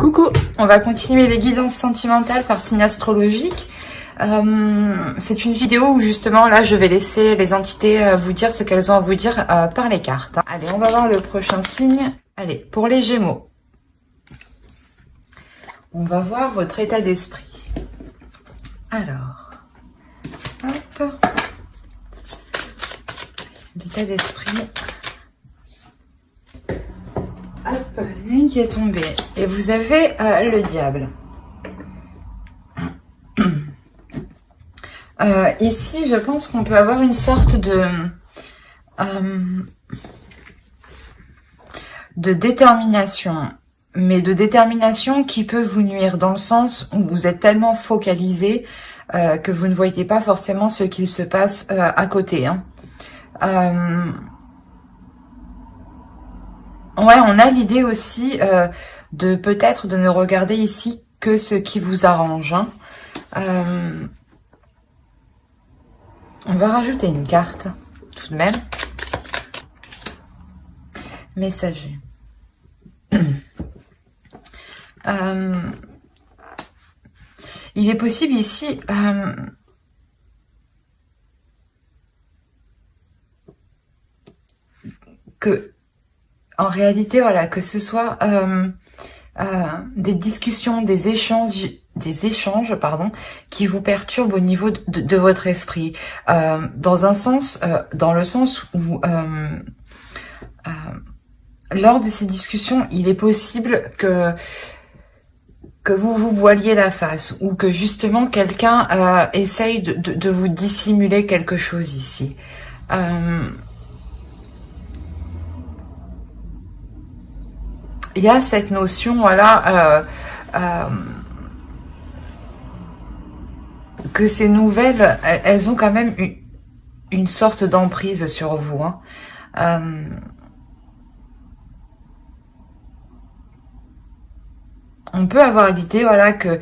Coucou, on va continuer les guidances sentimentales par signe astrologique. C'est une vidéo où justement là je vais laisser les entités vous dire ce qu'elles ont à vous dire par les cartes. Allez, on va voir le prochain signe. Allez, pour les Gémeaux, on va voir votre état d'esprit. Alors, hop, l'état d'esprit. Hop, une qui est tombée. Et vous avez le diable. Ici, je pense qu'on peut avoir une sorte de détermination. Mais de détermination qui peut vous nuire dans le sens où vous êtes tellement focalisé que vous ne voyez pas forcément ce qu'il se passe à côté. Hein. Ouais, on a l'idée aussi de peut-être de ne regarder ici que ce qui vous arrange. Hein. On va rajouter une carte, tout de même. Messager. Il est possible ici que, en réalité, voilà, que ce soit des discussions, des échanges, pardon, qui vous perturbent au niveau de votre esprit, dans un sens, dans le sens où lors de ces discussions, il est possible que vous vous voiliez la face ou que justement quelqu'un essaye de vous dissimuler quelque chose ici. Il y a cette notion, voilà, que ces nouvelles, elles ont quand même une sorte d'emprise sur vous. Hein. On peut avoir l'idée, voilà, que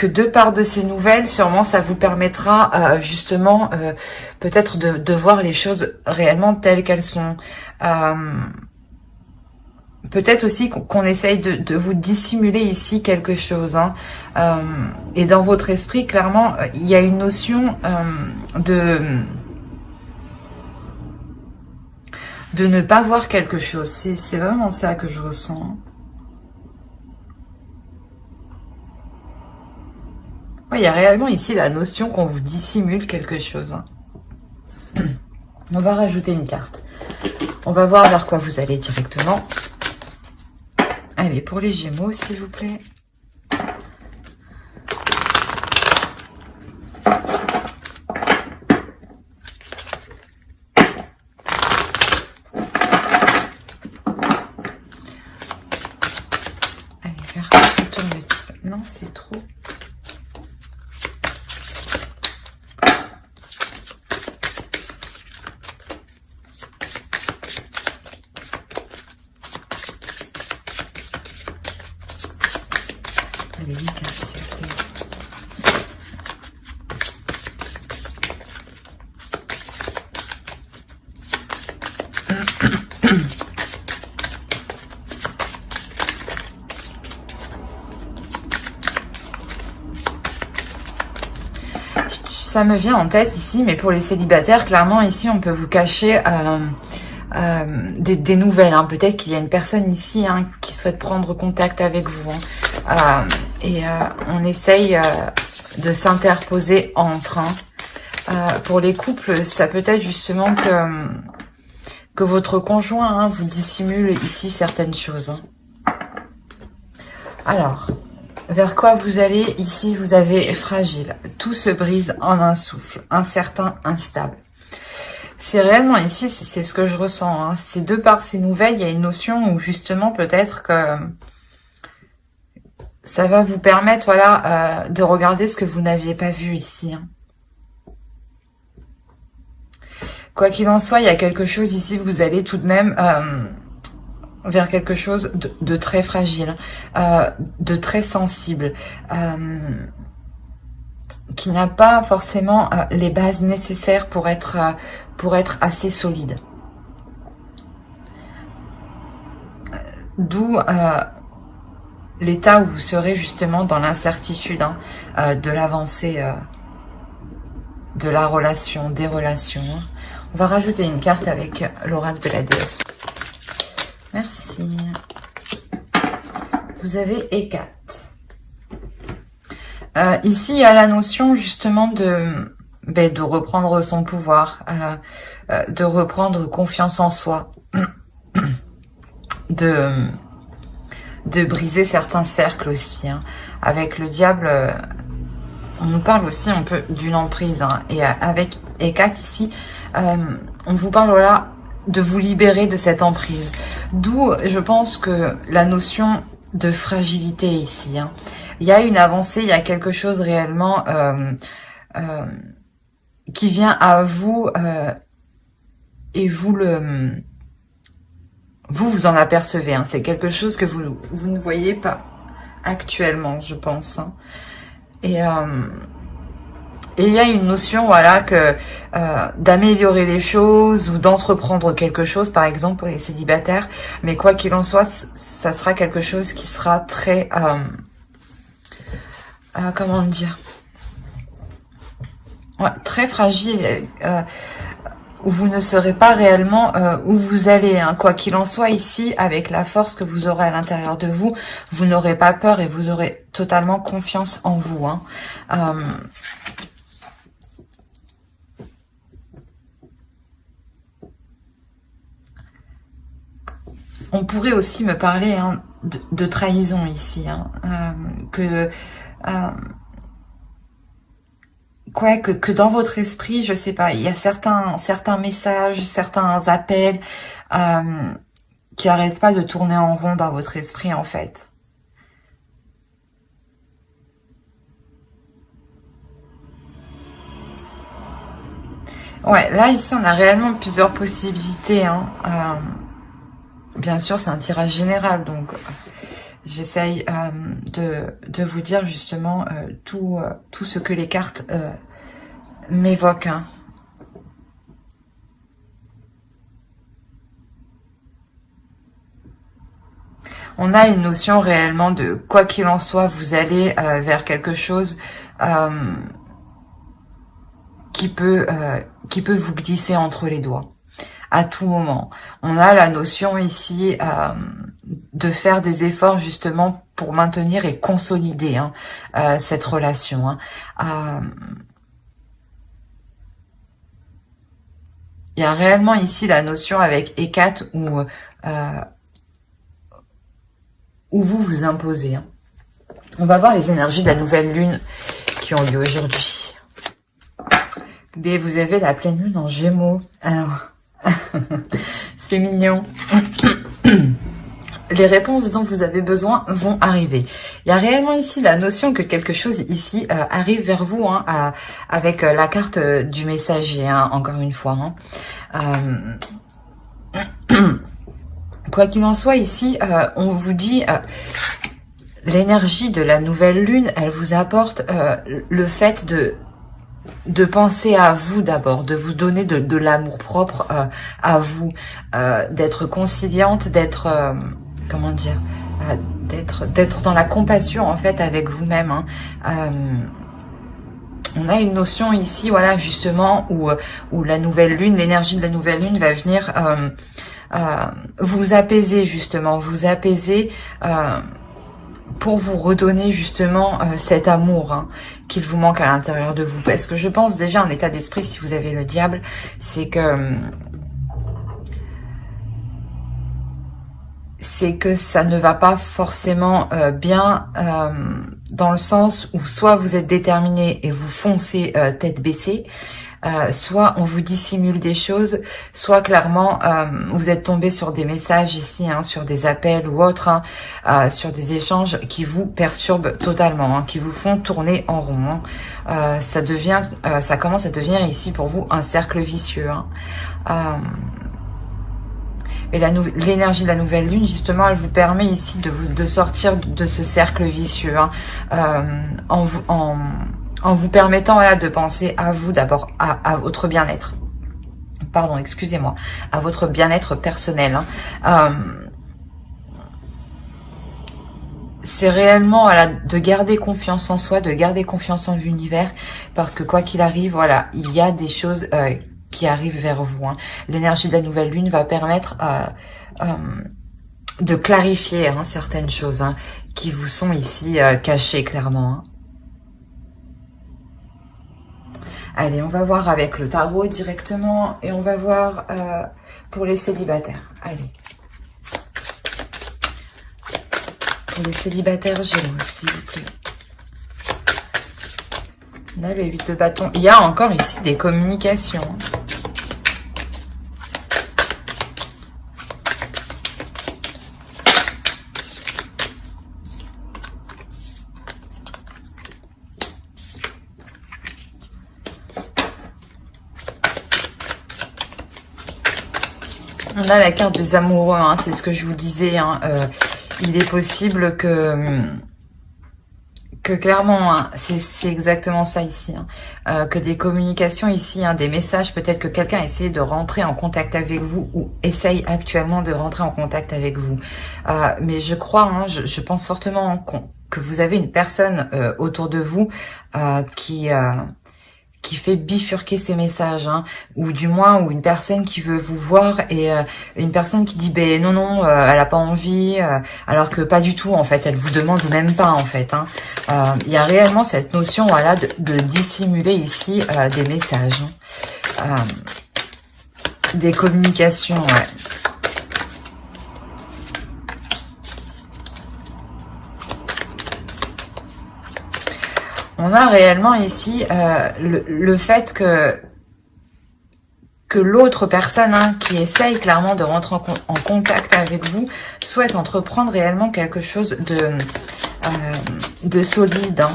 de part de ces nouvelles, sûrement, ça vous permettra justement peut-être de voir les choses réellement telles qu'elles sont. Peut-être aussi qu'on essaye de vous dissimuler ici quelque chose. Hein. Et dans votre esprit, clairement, il y a une notion de ne pas voir quelque chose. C'est vraiment ça que je ressens. Ouais, il y a réellement ici la notion qu'on vous dissimule quelque chose. Hein. On va rajouter une carte. On va voir vers quoi vous allez directement. Allez, pour les Gémeaux, s'il vous plaît. Allez, vers quoi se tourne-t-il? Non, c'est trop. Ça me vient en tête ici, mais pour les célibataires, clairement ici on peut vous cacher des nouvelles. Hein. Peut-être qu'il y a une personne ici qui souhaite prendre contact avec vous. Hein. On essaye de s'interposer entre. Hein. Pour les couples, ça peut être justement que votre conjoint vous dissimule ici certaines choses. Hein. Alors, vers quoi vous allez? Ici, vous avez fragile. Tout se brise en un souffle. Incertain, instable. C'est réellement ici, c'est ce que je ressens. Hein. C'est de par ces nouvelles, il y a une notion où justement peut-être que ça va vous permettre, voilà, de regarder ce que vous n'aviez pas vu ici. Hein. Quoi qu'il en soit, il y a quelque chose ici, vous allez tout de même vers quelque chose de très fragile, de très sensible, qui n'a pas forcément les bases nécessaires pour être assez solide. D'où l'état où vous serez justement dans l'incertitude de l'avancée de la relation, des relations. On va rajouter une carte avec l'oracle de la déesse. Merci. Vous avez Hécate. Ici, il y a la notion justement de reprendre son pouvoir, de reprendre confiance en soi, de briser certains cercles aussi. Avec le diable, on nous parle aussi un peu d'une emprise. Et avec Hécate ici, on vous parle là de vous libérer de cette emprise. D'où, je pense que la notion de fragilité ici. Il y a une avancée, il y a quelque chose réellement qui vient à vous et vous en apercevez. C'est quelque chose que vous ne voyez pas actuellement, je pense. Et il y a une notion, voilà, que d'améliorer les choses ou d'entreprendre quelque chose, par exemple pour les célibataires. Mais quoi qu'il en soit, ça sera quelque chose qui sera très, comment dire, ouais, très fragile, où vous ne saurez pas réellement où vous allez. Quoi qu'il en soit, ici, avec la force que vous aurez à l'intérieur de vous, vous n'aurez pas peur et vous aurez totalement confiance en vous. On pourrait aussi me parler de trahison ici, que dans votre esprit, je sais pas, il y a certains messages, certains appels qui arrêtent pas de tourner en rond dans votre esprit en fait. Ouais, là ici on a réellement plusieurs possibilités. Bien sûr, c'est un tirage général, donc j'essaye de vous dire justement tout ce que les cartes m'évoquent. On a une notion réellement de quoi qu'il en soit, vous allez vers quelque chose qui peut vous glisser entre les doigts. À tout moment. On a la notion ici de faire des efforts justement pour maintenir et consolider cette relation. Il y a réellement ici la notion avec Hécate où vous vous imposez. On va voir les énergies de la nouvelle lune qui ont lieu aujourd'hui. Mais vous avez la pleine lune en Gémeaux. Alors... c'est mignon. Les réponses dont vous avez besoin vont arriver. Il y a réellement ici la notion que quelque chose ici arrive vers vous avec la carte du messager, encore une fois. Quoi qu'il en soit ici, on vous dit l'énergie de la nouvelle lune, elle vous apporte le fait de penser à vous d'abord, de vous donner de l'amour propre à vous, d'être conciliante, d'être, comment dire, d'être dans la compassion en fait avec vous-même. On a une notion ici, voilà, justement, où la nouvelle lune, l'énergie de la nouvelle lune va venir vous apaiser justement, pour vous redonner justement cet amour qu'il vous manque à l'intérieur de vous. Parce que je pense déjà en état d'esprit, si vous avez le diable, c'est que ça ne va pas forcément bien dans le sens où soit vous êtes déterminé et vous foncez tête baissée, soit on vous dissimule des choses, soit clairement vous êtes tombé sur des messages ici, sur des appels ou autres, sur des échanges qui vous perturbent totalement, qui vous font tourner en rond. Ça commence à devenir ici pour vous un cercle vicieux. Et l'énergie de la nouvelle lune, justement, elle vous permet ici de sortir de ce cercle vicieux, en vous permettant, voilà, de penser à vous d'abord, à votre bien-être. Pardon, excusez-moi, à votre bien-être personnel. c'est réellement voilà, de garder confiance en soi, de garder confiance en l'univers, parce que quoi qu'il arrive, voilà, il y a des choses qui arrivent vers vous. Hein. L'énergie de la nouvelle lune va permettre de clarifier certaines choses qui vous sont ici cachées clairement. Hein. Allez, on va voir avec le tarot directement et on va voir pour les célibataires. Allez. Pour les célibataires Gémeaux, s'il vous plaît. On a le 8 de bâton. Il y a encore ici des communications. On a la carte des amoureux, c'est ce que je vous disais. Il est possible que clairement, c'est exactement ça ici, que des communications ici, des messages, peut-être que quelqu'un essaie de rentrer en contact avec vous ou essaye actuellement de rentrer en contact avec vous. Mais je crois, je pense fortement que vous avez une personne autour de vous qui fait bifurquer ces messages, ou du moins ou une personne qui veut vous voir et une personne qui dit ben non elle a pas envie, alors que pas du tout en fait, elle vous demande même pas en fait. Il y a réellement cette notion voilà de dissimuler ici des messages, des communications. Ouais. On a réellement ici le fait que l'autre personne qui essaye clairement de rentrer en contact avec vous souhaite entreprendre réellement quelque chose de solide.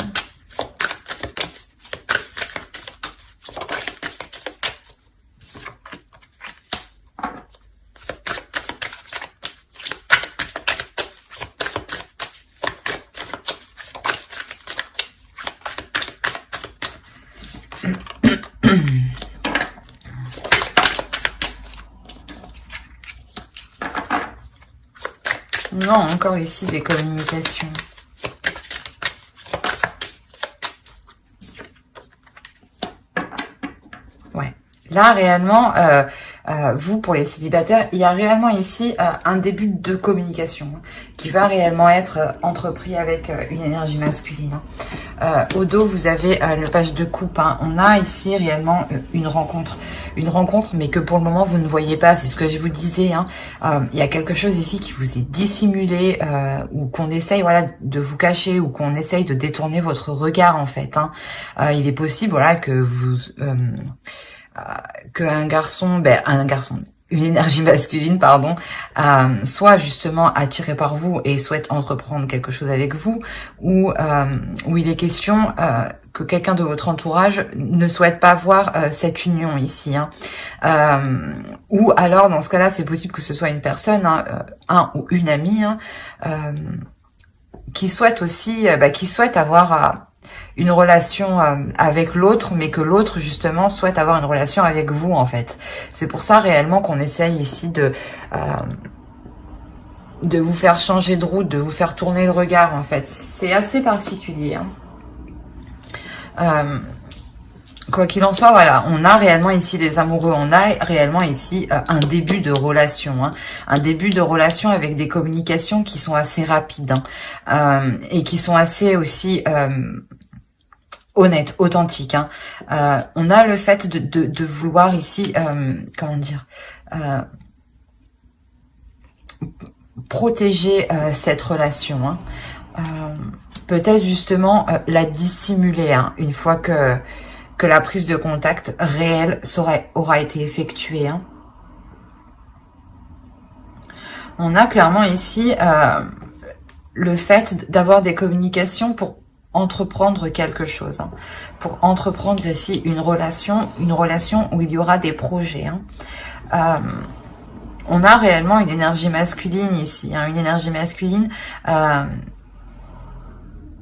Non, encore ici des communications. Ouais. Là, réellement, vous, pour les célibataires, il y a réellement ici un début de communication qui va réellement être entrepris avec une énergie masculine. Au dos, vous avez le page de coupe. On a ici réellement une rencontre, mais que pour le moment, vous ne voyez pas. C'est ce que je vous disais. Il y a quelque chose ici qui vous est dissimulé ou qu'on essaye voilà, de vous cacher ou qu'on essaye de détourner votre regard, en fait. Il est possible voilà, que vous... qu'un garçon, une énergie masculine, pardon, soit justement attiré par vous et souhaite entreprendre quelque chose avec vous, ou il est question que quelqu'un de votre entourage ne souhaite pas voir cette union ici. Ou alors, dans ce cas-là, c'est possible que ce soit une personne, un ou une amie, qui souhaite aussi, qui souhaite avoir... une relation avec l'autre, mais que l'autre justement souhaite avoir une relation avec vous en fait. C'est pour ça réellement qu'on essaye ici de vous faire changer de route, de vous faire tourner le regard en fait. C'est assez particulier. Quoi qu'il en soit, voilà, on a réellement ici les amoureux, on a réellement ici un début de relation, un début de relation avec des communications qui sont assez rapides et qui sont assez aussi honnête, authentique. On a le fait de vouloir ici, comment dire, protéger cette relation. Peut-être justement la dissimuler une fois que la prise de contact réelle aura été effectuée. On a clairement ici le fait d'avoir des communications pour entreprendre quelque chose, pour entreprendre ici une relation où il y aura des projets. On a réellement une énergie masculine ici, une énergie masculine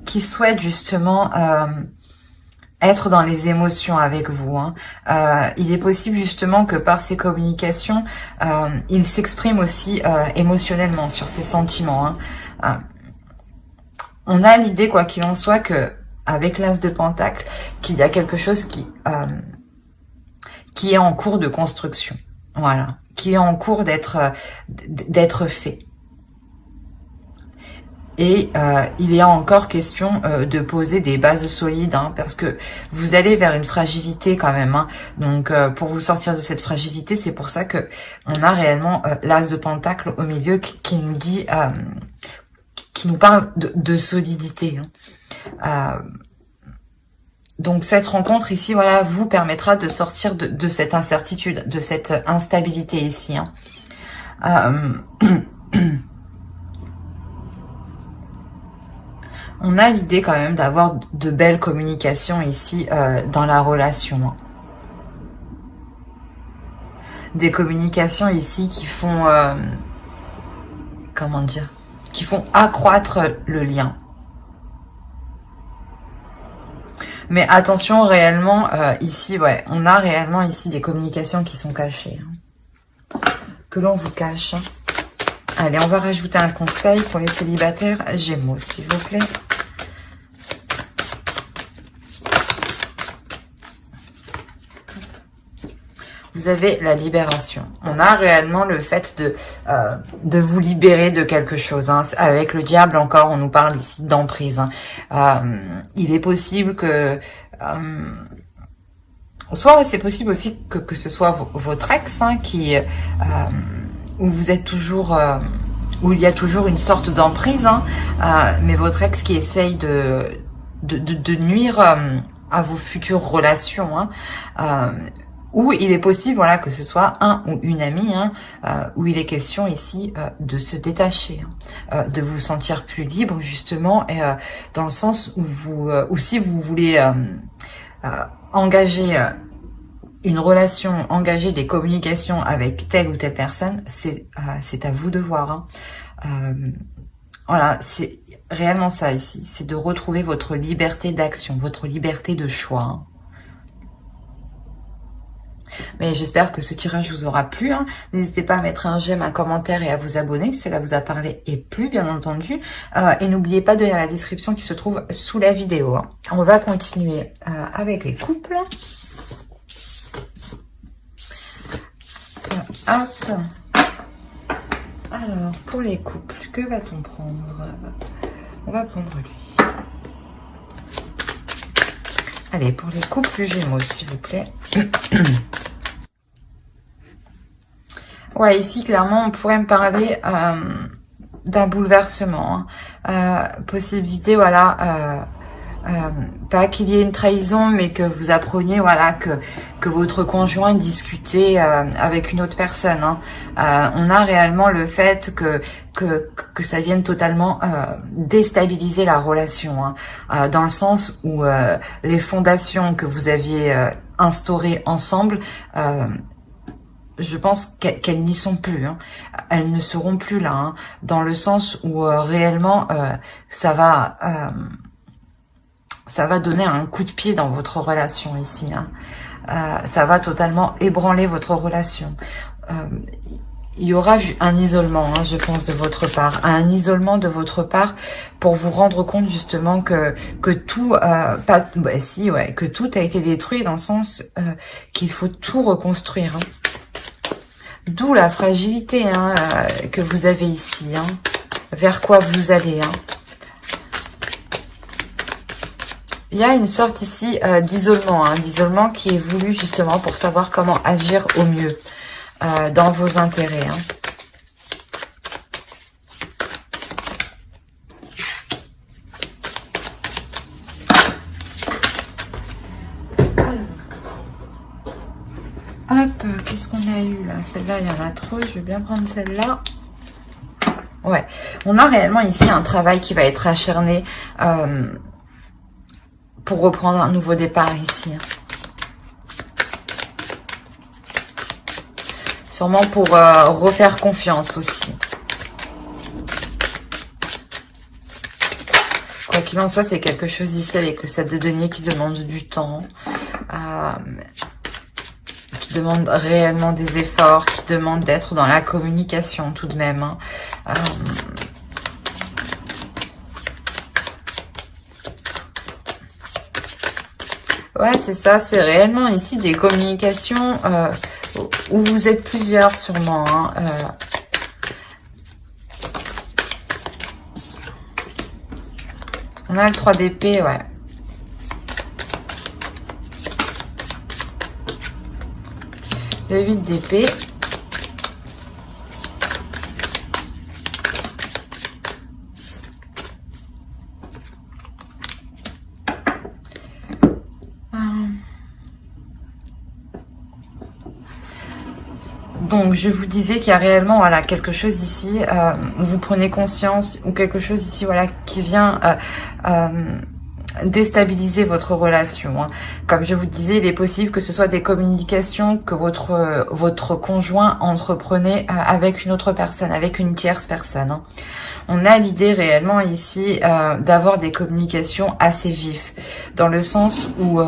qui souhaite justement être dans les émotions avec vous. Il est possible justement que par ces communications, il s'exprime aussi émotionnellement sur ses sentiments. on a l'idée, quoi qu'il en soit, que avec l'As de Pentacle, qu'il y a quelque chose qui est en cours de construction. Voilà. Qui est en cours d'être fait. Et il est encore question de poser des bases solides, hein, parce que vous allez vers une fragilité quand même. Hein. Donc, pour vous sortir de cette fragilité, c'est pour ça que on a réellement l'As de Pentacle au milieu qui nous dit, qui nous parle de solidité. Hein. Donc, cette rencontre ici, voilà, vous permettra de sortir de cette incertitude, de cette instabilité ici. Hein. On a l'idée quand même d'avoir de belles communications ici dans la relation. Hein. Des communications ici qui font, comment dire, qui font accroître le lien. Mais attention, réellement, ici, ouais, on a réellement ici des communications qui sont cachées. Hein, que l'on vous cache. Hein. Allez, on va rajouter un conseil pour les célibataires Gémeaux, s'il vous plaît. Vous avez la libération. On a réellement le fait de vous libérer de quelque chose. Hein. Avec le diable, encore, on nous parle ici d'emprise. Hein. Il est possible que... soit c'est possible aussi que ce soit votre ex hein, qui... où vous êtes toujours... où il y a toujours une sorte d'emprise. Hein, mais votre ex qui essaye de nuire à vos futures relations. Hein, ou il est possible, voilà, que ce soit un ou une amie, hein, où il est question ici de se détacher, hein, de vous sentir plus libre justement, et dans le sens où vous, ou si vous voulez engager une relation, engager des communications avec telle ou telle personne, c'est à vous de voir. Hein. Voilà, c'est réellement ça ici, c'est de retrouver votre liberté d'action, votre liberté de choix. Hein. Mais j'espère que ce tirage vous aura plu. Hein. N'hésitez pas à mettre un j'aime, un commentaire et à vous abonner. Cela vous a parlé et plu, bien entendu. Et n'oubliez pas de lire la description qui se trouve sous la vidéo. Hein. On va continuer avec les couples. Hop. Alors, pour les couples, que va-t-on prendre? On va prendre lui. Allez, pour les couples Gémeaux, s'il vous plaît. Ouais, ici, clairement, on pourrait me parler d'un bouleversement. Hein. Possibilité, voilà, pas qu'il y ait une trahison, mais que vous appreniez, voilà, que votre conjoint discutait avec une autre personne. Hein. On a réellement le fait que ça vienne totalement déstabiliser la relation, hein, dans le sens où les fondations que vous aviez instaurées ensemble, je pense qu'elles n'y sont plus. Hein. Elles ne seront plus là, hein, dans le sens où réellement ça va donner un coup de pied dans votre relation ici. Hein. Ça va totalement ébranler votre relation. Il y aura un isolement, hein, je pense, de votre part. Un isolement de votre part pour vous rendre compte justement que tout, que tout a été détruit, dans le sens qu'il faut tout reconstruire. Hein. D'où la fragilité, hein, que vous avez ici. Hein. Vers quoi vous allez. Hein. Il y a une sorte ici d'isolement, hein, d'isolement qui est voulu justement pour savoir comment agir au mieux dans vos intérêts. Hein. Hop, qu'est-ce qu'on a eu là? Celle-là, il y en a trop, je vais bien prendre celle-là. Ouais, on a réellement ici un travail qui va être acharné pour reprendre un nouveau départ ici. Sûrement pour refaire confiance aussi. Quoi qu'il en soit, c'est quelque chose ici avec le 7 de denier qui demande du temps. Qui demande réellement des efforts, qui demande d'être dans la communication tout de même. Hein. Ouais, c'est ça, c'est réellement ici des communications où vous êtes plusieurs sûrement. Hein, on a le 3 d'épée, ouais. Le 8 d'épée. Donc, je vous disais qu'il y a réellement, voilà, quelque chose ici où vous prenez conscience, ou quelque chose ici, voilà, qui vient déstabiliser votre relation. Hein. Comme je vous disais, il est possible que ce soit des communications que votre conjoint entreprenait avec une autre personne, avec une tierce personne. Hein. On a l'idée réellement ici d'avoir des communications assez vives, dans le sens où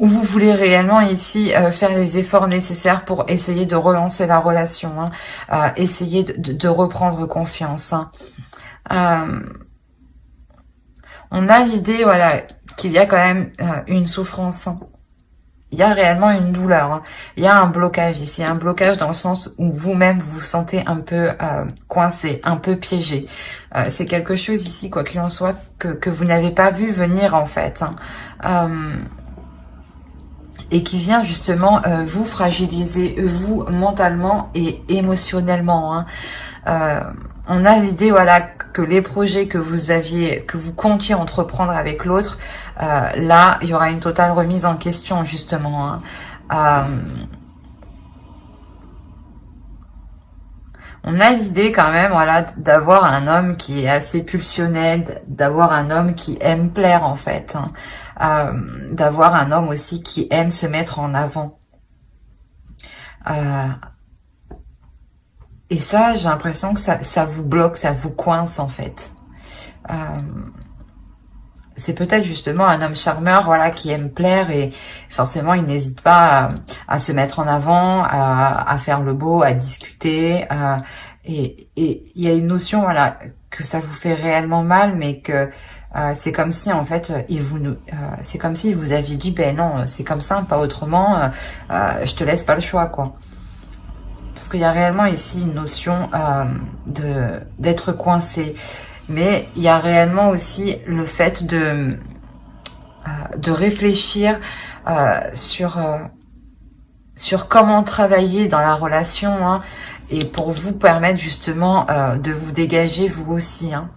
vous voulez réellement ici faire les efforts nécessaires pour essayer de relancer la relation, hein, essayer de reprendre confiance. Hein. On a l'idée, voilà, qu'il y a quand même une souffrance. Hein. Il y a réellement une douleur. Hein. Il y a un blocage ici, un blocage dans le sens où vous-même vous vous sentez un peu coincé, un peu piégé. C'est quelque chose ici, quoi qu'il en soit, que vous n'avez pas vu venir en fait. Hein. Et qui vient justement vous fragiliser, vous, mentalement et émotionnellement. Hein. On a l'idée, voilà, que les projets que vous comptiez entreprendre avec l'autre, là, il y aura une totale remise en question, justement. Hein. On a l'idée quand même, voilà, d'avoir un homme qui est assez pulsionnel, d'avoir un homme qui aime plaire en fait, hein. D'avoir un homme aussi qui aime se mettre en avant. Et ça, j'ai l'impression que ça vous bloque, ça vous coince en fait. C'est peut-être justement un homme charmeur, voilà, qui aime plaire et forcément il n'hésite pas à se mettre en avant, à faire le beau, à discuter. Et il y a une notion, voilà, que ça vous fait réellement mal, mais que c'est comme si en fait c'est comme si vous aviez dit ben non, c'est comme ça, pas autrement. Je te laisse pas le choix, quoi. Parce qu'il y a réellement ici une notion d'être coincé. Mais il y a réellement aussi le fait de réfléchir sur comment travailler dans la relation, hein, et pour vous permettre justement de vous dégager vous aussi. Hein,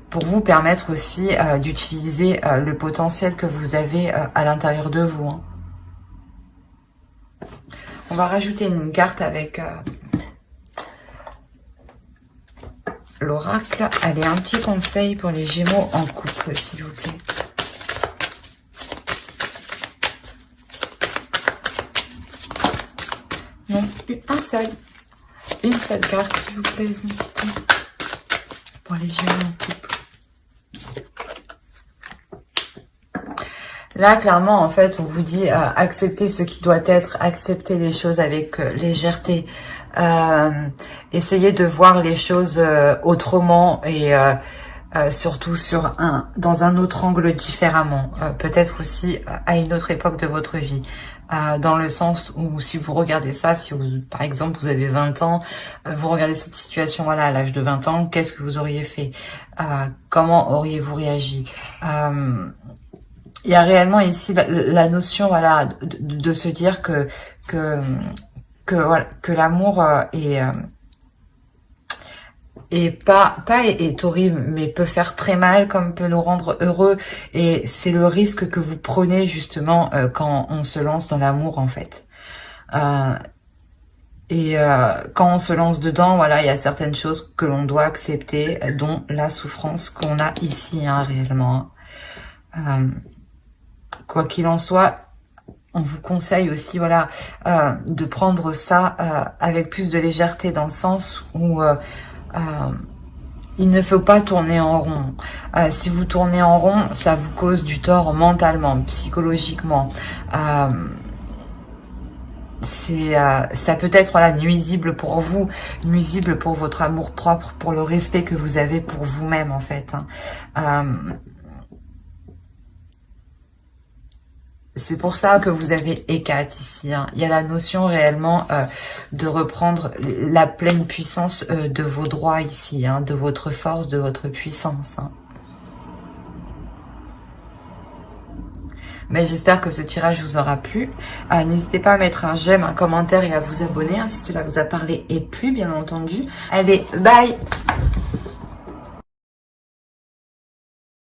pour vous permettre aussi d'utiliser le potentiel que vous avez à l'intérieur de vous. Hein. On va rajouter une carte avec... l'oracle. Allez, un petit conseil pour les Gémeaux en couple, s'il vous plaît. Non, une seule carte, s'il vous plaît, les invités. Pour les Gémeaux en couple. Là, clairement, en fait, on vous dit accepter ce qui doit être, accepter les choses avec légèreté. Essayer de voir les choses autrement et surtout dans un autre angle différemment, peut-être aussi à une autre époque de votre vie, dans le sens où si vous regardez ça, si vous, par exemple vous avez 20 ans, vous regardez cette situation, voilà, à l'âge de 20 ans, qu'est-ce que vous auriez fait, comment auriez-vous réagi. Il y a réellement ici la notion, voilà, de se dire que l'amour est horrible, mais peut faire très mal comme peut nous rendre heureux. Et c'est le risque que vous prenez justement quand on se lance dans l'amour en fait. Quand on se lance dedans, voilà, il y a certaines choses que l'on doit accepter, dont la souffrance qu'on a ici, hein, réellement. Quoi qu'il en soit, on vous conseille aussi, voilà, de prendre ça avec plus de légèreté, dans le sens où il ne faut pas tourner en rond. Si vous tournez en rond, ça vous cause du tort mentalement, psychologiquement. Ça peut être, voilà, nuisible pour vous, nuisible pour votre amour propre, pour le respect que vous avez pour vous-même en fait. Hein. C'est pour ça que vous avez Hécate ici. Hein. Il y a la notion réellement de reprendre la pleine puissance de vos droits ici, hein, de votre force, de votre puissance. Hein. Mais j'espère que ce tirage vous aura plu. N'hésitez pas à mettre un j'aime, un commentaire et à vous abonner hein, si cela vous a parlé et plu, bien entendu. Allez, bye!